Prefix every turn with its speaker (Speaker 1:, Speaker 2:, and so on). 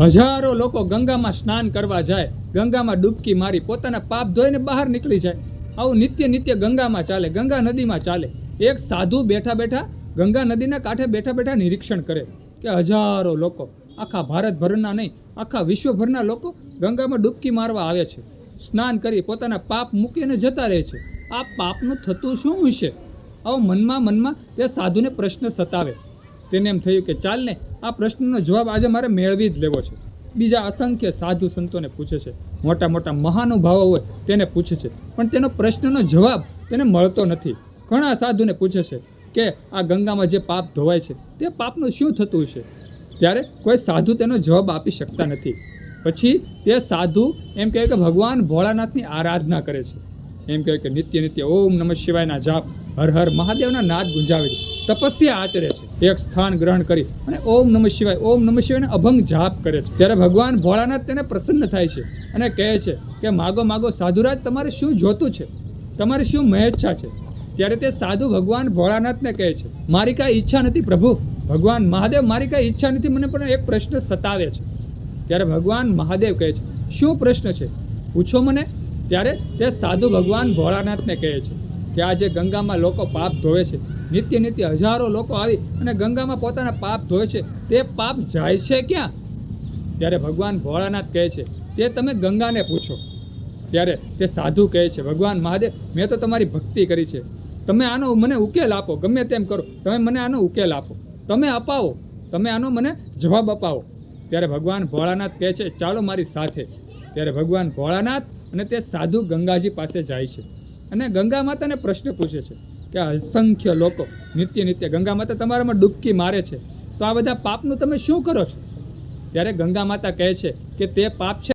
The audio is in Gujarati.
Speaker 1: હજારો લોકો ગંગામાં સ્નાન કરવા જાય, ગંગામાં ડૂબકી મારી પોતાના પાપ ધોઈને બહાર નીકળી જાય. આવું નિત્ય નિત્ય ગંગામાં ચાલે, ગંગા નદીમાં ચાલે. એક સાધુ બેઠા બેઠા ગંગા નદીના કાંઠે બેઠા બેઠા નિરીક્ષણ કરે કે હજારો લોકો, આખા ભારતભરના નહીં, આખા વિશ્વભરના લોકો ગંગામાં ડૂબકી મારવા આવે છે. સ્નાન કરી પોતાના પાપ મૂકીને જતા રહે છે. આ પાપનું થતું શું હશે? આવો મનમાં તે સાધુને પ્રશ્ન સતાવે. તેને એમ થયું કે ચાલ ને, આ પ્રશ્નનો જવાબ આજે મારે મેળવી જ લેવો છે. બીજા અસંખ્ય સાધુ સંતોને પૂછે છે, મોટા મોટા મહાનુભાવો હોય તેને પૂછે છે, પણ તેનો પ્રશ્નનો જવાબ તેને મળતો નથી. ઘણા સાધુને પૂછે છે કે આ ગંગામાં જે પાપ ધોવાય છે તે પાપનું શું થતું હશે? ત્યારે કોઈ સાધુ તેનો જવાબ આપી શકતા નથી. પછી તે સાધુ એમ કહે કે ભગવાન ભોળાનાથની આરાધના કરે છે. એમ કહે કે નિત્ય નિત્ય ઓમ નમઃ શિવાયના જાપ, હર હર મહાદેવના નાદ ગુંજાવે છે, તપસ્યા આચરે છે. એક સ્થાન ગ્રહણ કરી અને ઓમ નમઃ શિવાયના અભંગ જાપ કરે છે. ત્યારે ભગવાન ભોળાનાથ તેને પ્રસન્ન થાય છે અને કહે છે કે માગો માગો સાધુરાજ, તમારે શું જોતું છે? તમારી શું મહેચ્છા છે? ત્યારે તે સાધુ ભગવાન ભોળાનાથને કહે છે, મારી કાંઈ ઈચ્છા નથી પ્રભુ. ભગવાન મહાદેવ, મારી કાંઈ ઈચ્છા નથી, મને પણ એક પ્રશ્ન સતાવે છે. ત્યારે ભગવાન મહાદેવ કહે છે, શું પ્રશ્ન છે? પૂછો મને. ત્યારે તે સાધુ ભગવાન ભોળાનાથને કહે છે કે આ જે ગંગામાં લોકો પાપ ધોવે છે, નિત્ય નિત્ય હજારો લોકો આવી અને ગંગામાં પોતાના પાપ ધોવે છે, તે પાપ જાય છે ક્યાં? ત્યારે ભગવાન ભોળાનાથ કહે છે, તે તમે ગંગાને પૂછો. ત્યારે તે સાધુ કહે છે, ભગવાન મહાદેવ, મેં તો તમારી ભક્તિ કરી છે, તમે આનો મને ઉકેલ આપો. ગમે તેમ કરો, તમે મને આનો ઉકેલ આપો, તમે અપાવો, તમે આનો મને જવાબ અપાવો. ત્યારે ભગવાન ભોળાનાથ કહે છે, ચાલો મારી સાથે. ત્યારે ભગવાન ભોળાનાથ અને તે સાધુ ગંગાજી પાસે જાય છે અને ગંગા માતાને પ્રશ્ન પૂછે છે કે અસંખ્ય લોકો નિત્ય નિત્ય ગંગા માતા તમારામાં ડૂબકી મારે છે, તો આ બધા પાપનું તમે શું કરો છો? ત્યારે ગંગા માતા કહે છે કે તે પાપ છે